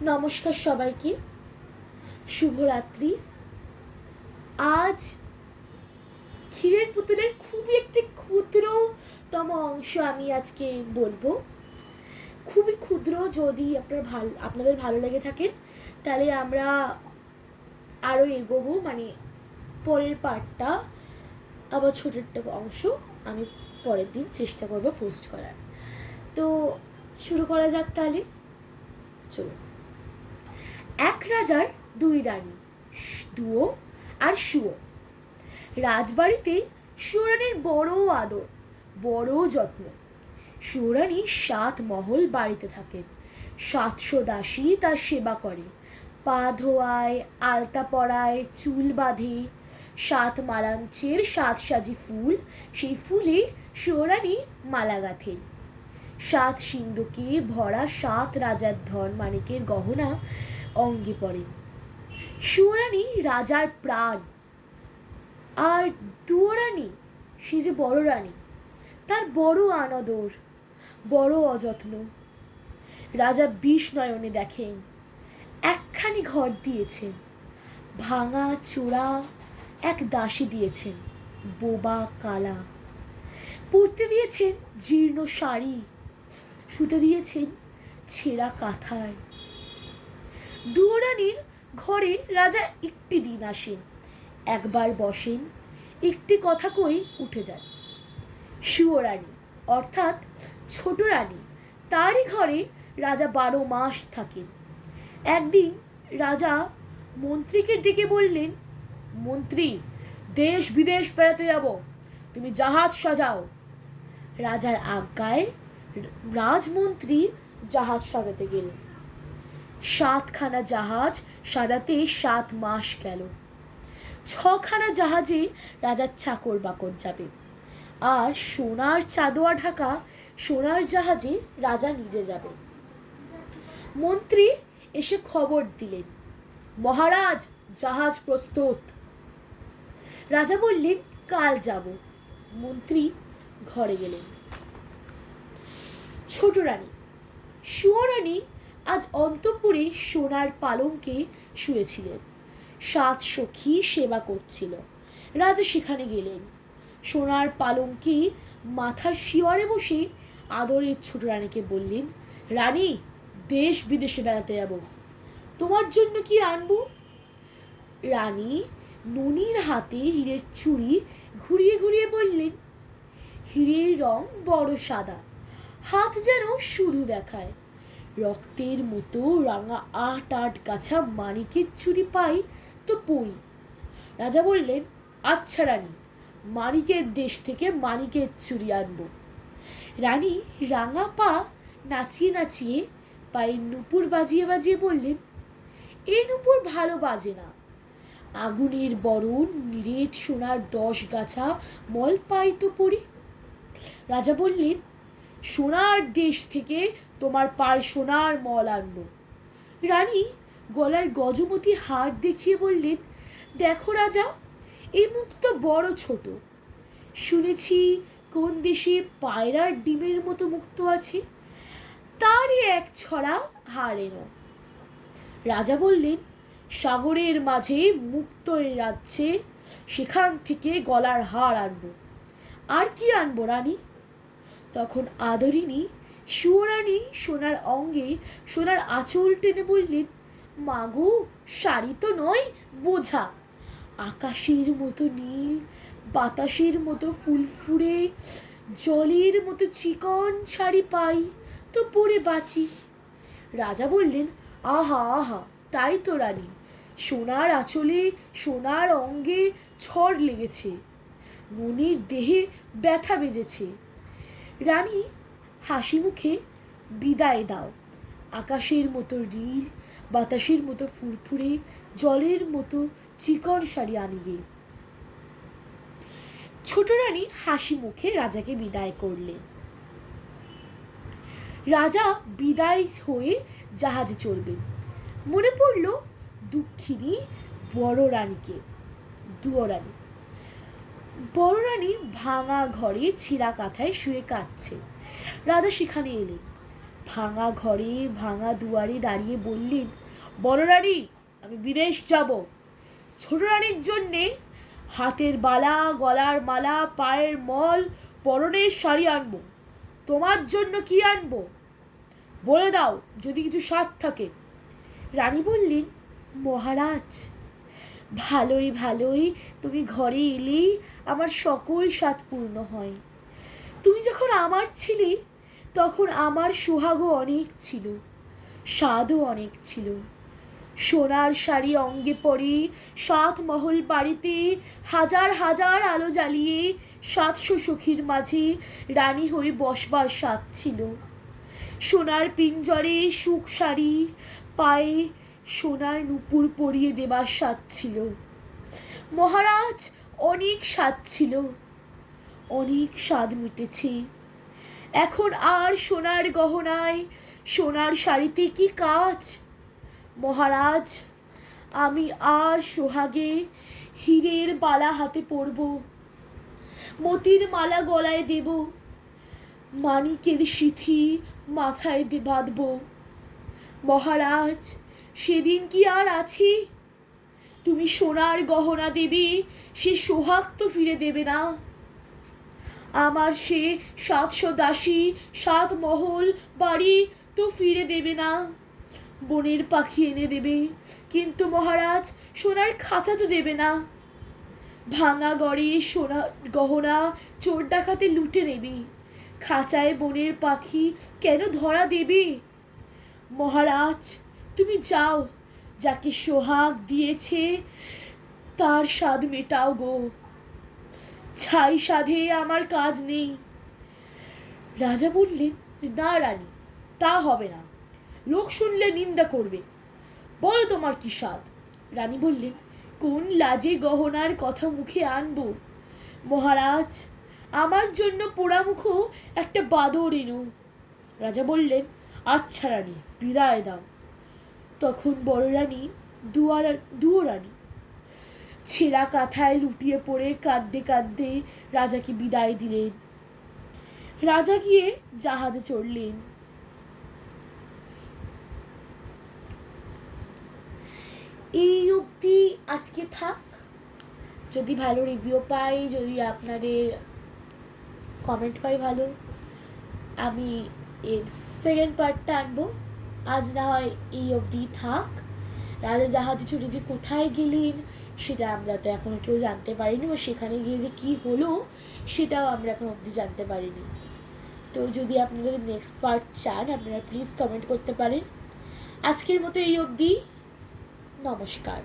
নমস্কার সবাইকে, শুভরাত্রি। আজ ক্ষীরের পুতুলের খুবই একটি ক্ষুদ্রতম অংশ আমি আজকে বলবো। খুবই ক্ষুদ্র। যদি আপনাদের ভালো লেগে থাকেন তাহলে আমরা আরও এগোবো, মানে পরের পার্টটা আবার ছোট একটা অংশ আমি পরের দিন চেষ্টা করবো পোস্ট করার। তো শুরু করা যাক তাহলে, চলুন। এক রাজার দুই রানী, দুয়ো আর শুয়ো। রাজবাড়িতে শুয়োরানীর বড় আদর, বড় যত্ন। শুয়োরানী 7 মহল বাড়িতে থাকেন। 700 দাসী তার সেবা করে, পা ধোয়ায়, আলতা পরায়, চুল বাঁধে। 7 মালাঞ্চের 7 সাজি ফুল, সেই ফুলে শুয়োরানী মালা গাঁথেন। 7 সিন্ধুকে ভরা 7 রাজার ধন মানিকের গহনা অঙ্গে পড়েন। শুয়োরানী রাজার প্রাণ, আর দুয়োরানী, সে যে বড় রানী, তার বড় আনদর, বড় অযত্ন। রাজা 20 নয়নে দেখেন, একখানি ঘর দিয়েছেন, ভাঙা চূড়া এক দাসী দিয়েছেন, বোবা কালা। পরতে দিয়েছেন জীর্ণ শাড়ি, শুতে দিয়েছেন ছেঁড়া কাঁথায়। দুয়োরানীর ঘরে রাজা একটি দিন আসেন, একবার বসেন, একটি কথা কই উঠে যান। শুয়োরানী অর্থাৎ ছোট রানী, তারই ঘরে রাজা 12 মাস থাকেন। একদিন রাজা মন্ত্রীকে ডেকে বললেন, মন্ত্রী, দেশ বিদেশ বেড়াতে যাব, তুমি জাহাজ সাজাও। রাজার আজ্ঞায় রাজমন্ত্রী জাহাজ সাজাতে গেলেন। 7খানা জাহাজ সাজাতে 7 মাস গেল। 6খানা জাহাজে রাজার চাকর বাকর যাবে, আর সোনার চাদোয়া ঢাকা সোনার জাহাজে রাজা নিজে যাবে। মন্ত্রী এসে খবর দিলেন, মহারাজ, জাহাজ প্রস্তুত। রাজা বললেন, কাল যাব। মন্ত্রী ঘরে গেলেন। ছোট রানী শুয়োরানী আজ অন্তঃপুরে সোনার পালঙ্কে শুয়েছিলেন। 7 সখী সেবা করছিল। রাজা সেখানে গেলেন। সোনার পালঙ্কে মাথার শিয়রে বসে আদরের ছোট রানীকে বললেন, রানী, দেশ বিদেশে বেড়াতে যাব, তোমার জন্য কি আনবো? রানী ননির হাতে হীরের চুড়ি ঘুরিয়ে ঘুরিয়ে বললেন, হীরের রং বড় সাদা, হাত যেন শুধু দেখায়। রক্তের মতো রাঙা 8 গাছা মানিকের চুড়ি পাই তো পরি। রাজা বললেন, আচ্ছা রানী, মানিকের দেশ থেকে মানিকের চুড়ি আনবো। রানী রাঙা পা নাচিয়ে নাচিয়ে পায়ের নুপুর বাজিয়ে বাজিয়ে বললেন, এ নুপুর ভালো বাজে না, আগুনের বরণ নিরেট সোনার 10 গাছা মল পাই তো পরি। রাজা বললেন, সোনার দেশ থেকে তোমার পার সোনার মল আনবো। রানী গলার গজমতি হার দেখিয়ে বললেন, দেখো রাজা, এই মুখ তো বড় ছোট, শুনেছি কোন দেশে পায়রার ডিমের মতো মুক্ত আছে, তারই এক ছড়া হার এনো। রাজা বললেন, সাগরের মাঝে মুক্ত রাজ্যে, সেখান থেকে গলার হার আনবো। আর কি আনবো রানী? তখন আদরিনী শুয়োরানী সোনার অঙ্গে সোনার আঁচল টেনে বললেন, মাগো, শাড়ি তো নয়, বোঝা। আকাশের মতো নীল, বাতাসের মতো ফুলফুরে, জলের মতো চিকন শাড়ি পাই তো পরে বাঁচি। রাজা বললেন, আহা আহা, তাই তো রানী, সোনার আঁচলে সোনার অঙ্গে ছড় লেগেছে, ননির দেহে ব্যথা বেজেছে। রানী হাসি মুখে বিদায় দাও, আকাশের মতো নীল, বাতাসের মতো ফুরফুরে, জলের মতো চিকন শাড়ি আনিয়ে। ছোট রানী হাসি মুখে রাজাকে বিদায় করলেন। রাজা বিদায় হয়ে জাহাজে চলবেন। মনে পড়ল দুঃখিনী বড় রানীকে। দুয়োরানী বড় রানী ভাঙা ঘরে ছিঁড়া কাঁথায় শুয়ে কাঁদছে। রাজা সেখানে এলেন। ভাঙা ঘরে ভাঙা দুয়ারে দাঁড়িয়ে বললেন, বড় রানী, আমি বিদেশ যাব। ছোট রানীর জন্যে হাতের বালা, গলার মালা, পায়ের মল, পরনের শাড়ি আনবো। তোমার জন্য কি আনবো বলে দাও, যদি কিছু স্বাদ থাকে। রানী বললেন, মহারাজ, ভালোই ভালোই তুমি ঘরে এলেই আমার সকল স্বাদ পূর্ণ হয়। তুমি যখন আমার ছিলে তখন আমার সোহাগও অনেক ছিল, স্বাদও অনেক ছিল। সোনার শাড়ি অঙ্গে পরে 7 মহল বাড়িতে হাজার হাজার আলো জ্বালিয়ে 700 সখীর মাঝে রানী হয়ে বসবার স্বাদ ছিল। সোনার পিঞ্জরে সুখ শাড়ির পায়ে সোনার নূপুর পরিয়ে দেবার স্বাদ ছিল। মহারাজ, অনেক স্বাদ ছিল, অনেক স্বাদ মিটেছে। এখন আর সোনার গহনায়, সোনার শাড়িতে কি কাজ? মহারাজ, আমি আর সোহাগে হীরের বালা হাতে পরব, মতির মালা গলায় দেব, মানিকের সিথি মাথায় বাঁধব। মহারাজ, সেদিন কি আর আছি? তুমি সোনার গহনা দেবে, সে সোহাগ তো ফিরে দেবে না। আমার সে 700 দাসী, 7 মহল বাড়ি তো ফিরে দেবে না। বনের পাখি এনে দেবে, কিন্তু মহারাজ সোনার খাঁচা তো দেবে না। ভাঙা গড়ে সোনা গহনা চোর ডাকাতে লুটে নেবে, খাঁচায় বনের পাখি কেন ধরা দেবে? মহারাজ, তুমি যাও, যাকে সোহাগ দিয়েছে তার স্বাদ মেটাও গো। ছাই সাধে আমার কাজ নেই। রাজা বললেন, না রানী, তা হবে না, লোক শুনলে নিন্দা করবে। বলো তোমার কি স্বাদ? রানী বললেন, কোন লাজে গহনার কথা মুখে আনবো? মহারাজ, আমার জন্য পোড়ামুখো একটা বাদর এনো। রাজা বললেন, আচ্ছা রানী, বিদায় দাও। তখন বড় রানী দুয়োরানী ছেঁড়া কাঁথায় লুটিয়ে পড়ে কাঁদতে কাঁদতে রাজাকে বিদায় দিলেন। রাজা গিয়ে জাহাজে চড়লেন। এই অবধি আজকে থাক। যদি ভালো রিভিউ পাই, যদি আপনাদের কমেন্ট পাই ভালো, আমি এর সেকেন্ড পার্টটা আনবো। আজ না হয় এই অবধি থাক। রাজা জাহাজে চড়ে যে কোথায় গেলেন সেটা আমরা তো এখনো কেউ জানতে পারিনি, বা সেখানে গিয়ে যে কি হলো সেটাও আমরা এখন অবধি জানতে পারিনি। তো যদি আপনারা নেক্সট পার্ট চান, আপনারা প্লিজ কমেন্ট করতে পারেন। আজকের মতো এই অবধি, নমস্কার।